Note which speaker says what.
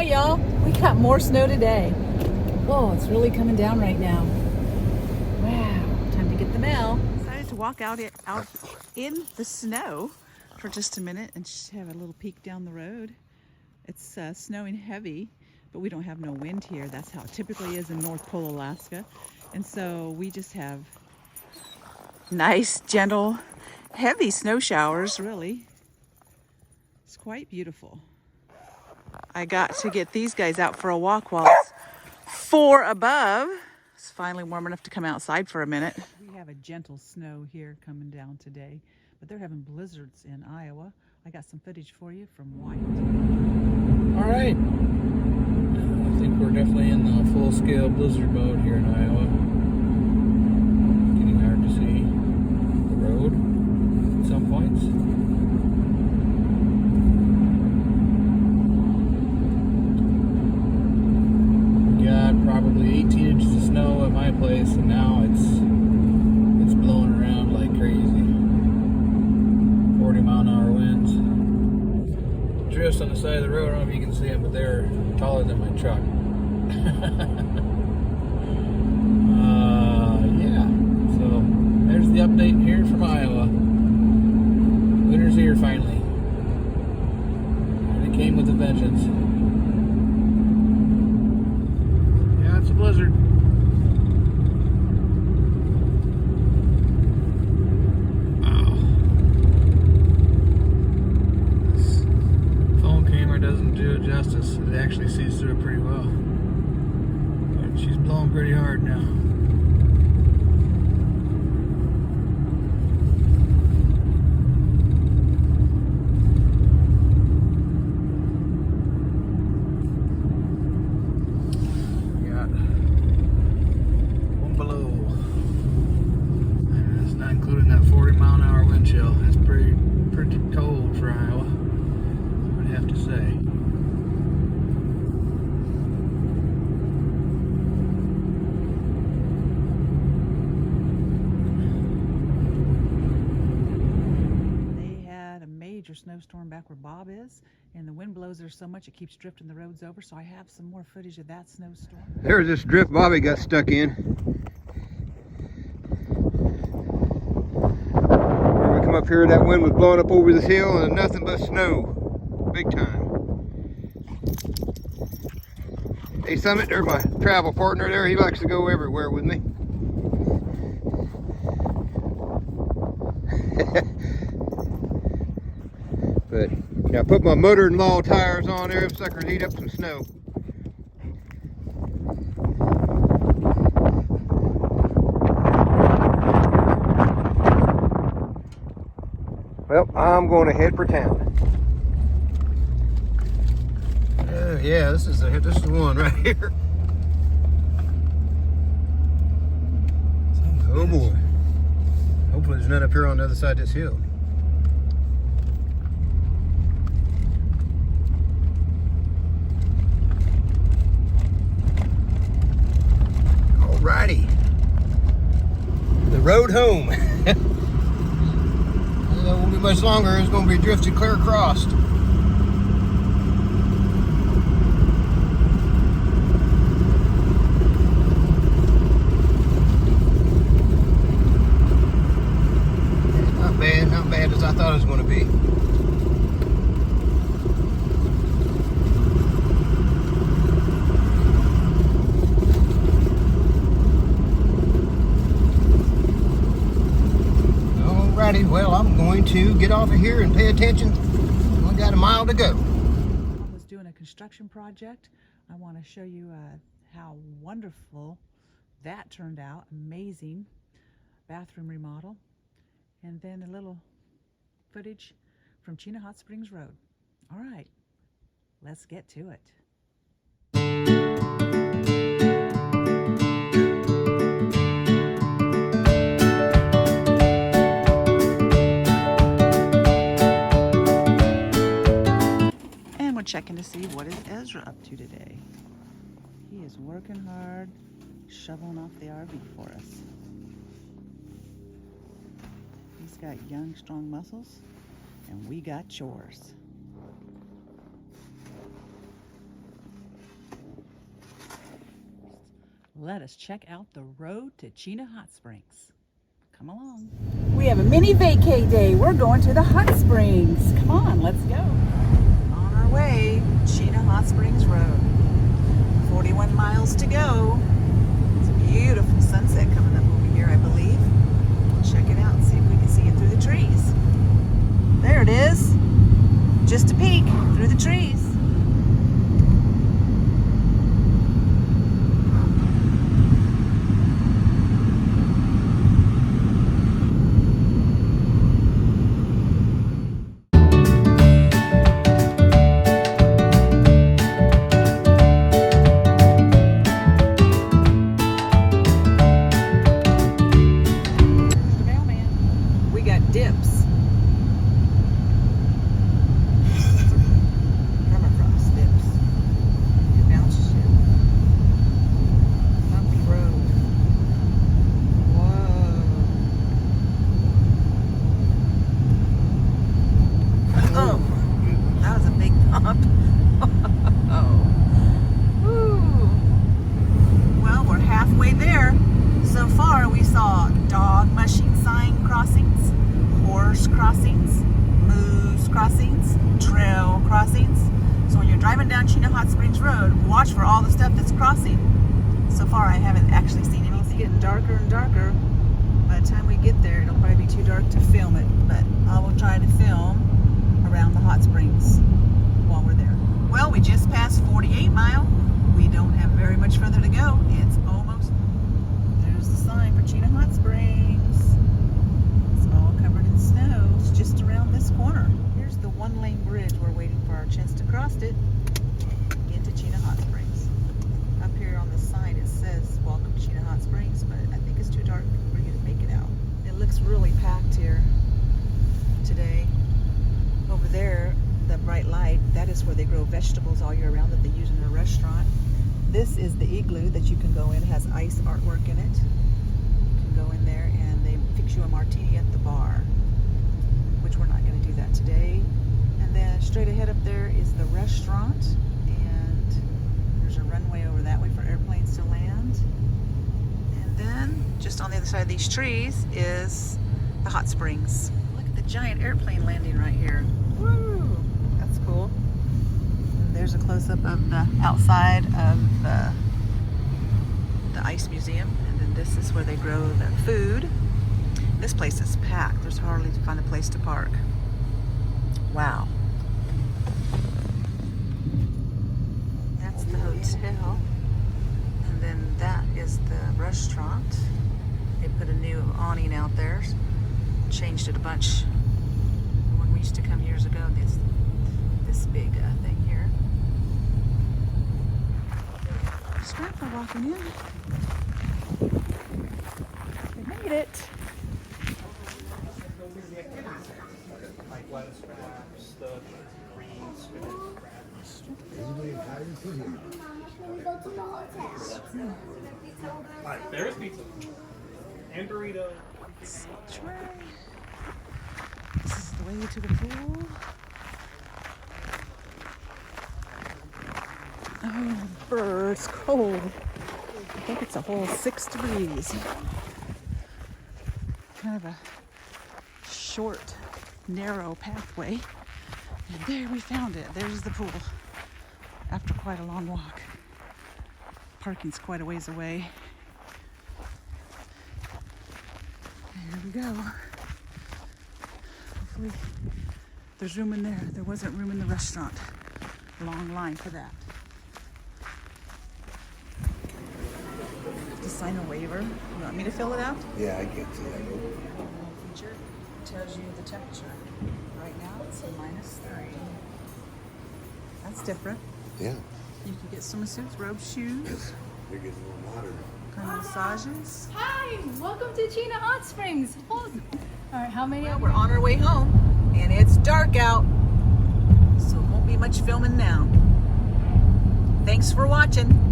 Speaker 1: Hi y'all, we got more snow today. Whoa, it's really coming down right now. Wow, time to get the mail. Decided to walk out in the snow for just a minute and just have a little peek down the road. It's snowing heavy, but we don't have no wind here. That's how it typically is in North Pole, Alaska. And so we just have nice, gentle, heavy snow showers, really. It's quite beautiful. I got to get these guys out for a walk while it's 4 above. It's finally warm enough to come outside for a minute. We have a gentle snow here coming down today, but they're having blizzards in Iowa. I got some footage for you from White.
Speaker 2: All right. I think we're definitely in the full-scale blizzard mode here in Iowa. Getting hard to see the road at some points. Probably 18 inches of snow at my place, and now it's blowing around like crazy. 40-mile-an-hour winds. Drifts on the side of the road. I don't know if you can see them, but they're taller than my truck. Yeah. So there's the update here from Iowa. Winter's here finally. And it came with a vengeance. It's a blizzard. Wow. This phone camera doesn't do it justice. It actually sees through it pretty well. But she's blowing pretty hard now. Chill. It's pretty cold for Iowa, I'd have to say.
Speaker 1: They had a major snowstorm back where Bob is, and the wind blows there so much it keeps drifting the roads over, so I have some more footage of that snowstorm.
Speaker 3: There's this drift Bobby got stuck in. Up here, that wind was blowing up over this hill and nothing but snow, big time. Hey Summit, there's my travel partner there. He likes to go everywhere with me. But yeah, I put my mother-in-law tires on there. Them suckers eat up some snow. Well, I'm going to head for town. Yeah, this is the one right here. Oh boy. Hopefully there's none up here on the other side of this hill. Alrighty. The road home. It won't be much longer. It's going to be drifted clear across. Not bad as I thought it was going to be. Alrighty, well, I'm going to get off of here and pay attention. I got a mile to go.
Speaker 1: I was doing a construction project. I want to show you how wonderful that turned out. Amazing bathroom remodel. And then a little footage from Chena Hot Springs Road. All right, let's get to it. And we're checking to see what is Ezra up to today. He is working hard, shoveling off the RV for us. He's got young, strong muscles, and we got chores. let us check out the road to Chena Hot Springs. Come along. We have a mini vacay day. We're going to the hot springs. Come on, let's go. On our way, Chena Hot Springs Road. 41 miles to go. It's a beautiful sunset coming up over here, I believe. We'll check it out and see if we can see it through the trees. There it is. Just a peek through the trees. Dips. Permafrost dips. It bounces you. Bumpy road. Whoa. Oh, that was a big bump. Oh. Woo. Well, we're halfway there. So far, we saw dog mushing sign crossings, horse crossings, moose crossings, trail crossings. So when you're driving down Chena Hot Springs Road, watch for all the stuff that's crossing. So far I haven't actually seen anything. It's getting darker and darker. By the time we get there, it'll probably be too dark to film it, but I will try to film around the hot springs while we're there. Well, we just passed 48 Mile. We don't have very much further to go. It's almost, there's the sign for Chena Hot Springs. Snow. It's just around this corner. Here's the one-lane bridge. We're waiting for our chance to cross it. Get to Chena Hot Springs. Up here on the sign it says welcome to Chena Hot Springs, but I think it's too dark for you to make it out. It looks really packed here today. Over there, the bright light, that is where they grow vegetables all year round that they use in their restaurant. This is the igloo that you can go in. It has ice artwork in it. You can go in there and they fix you a martini at the bar. We're not going to do that today. And then straight ahead up there is the restaurant, and there's a runway over that way for airplanes to land. And then just on the other side of these trees is the hot springs. Look at the giant airplane landing right here. Woo! That's cool. And there's a close-up of the outside of the ice museum, and then this is where they grow the food. This place is packed. There's hardly to find a place to park. Wow. That's the hotel. And then that is the restaurant. They put a new awning out there. Changed it a bunch. When we used to come years ago, this big thing here. Strap for walking in. We made it.
Speaker 2: Like lettuce wraps, the green spinach wraps. Alright, there is pizza. And burrito.
Speaker 1: Let's try. This is the way to the pool. Oh, brr, it's cold. I think it's a whole 6 degrees. Kind of a short, narrow pathway. And there we found it. There's the pool. After quite a long walk. Parking's quite a ways away. There we go. Hopefully there's room in there. There wasn't room in the restaurant. Long line for that. To sign a waiver. You want me to fill it out?
Speaker 3: Yeah, I get to that.
Speaker 1: Feature tells you the temperature. Right now it's -3. That's different.
Speaker 3: Yeah.
Speaker 1: You can get swimsuits, robes, shoes,
Speaker 3: They're getting a little hotter.
Speaker 1: kind of massages.
Speaker 4: Hi, welcome to Chena Hot Springs. All right, how many?
Speaker 1: Well, we're on our way home, and it's dark out, so it won't be much filming now. Thanks for watching.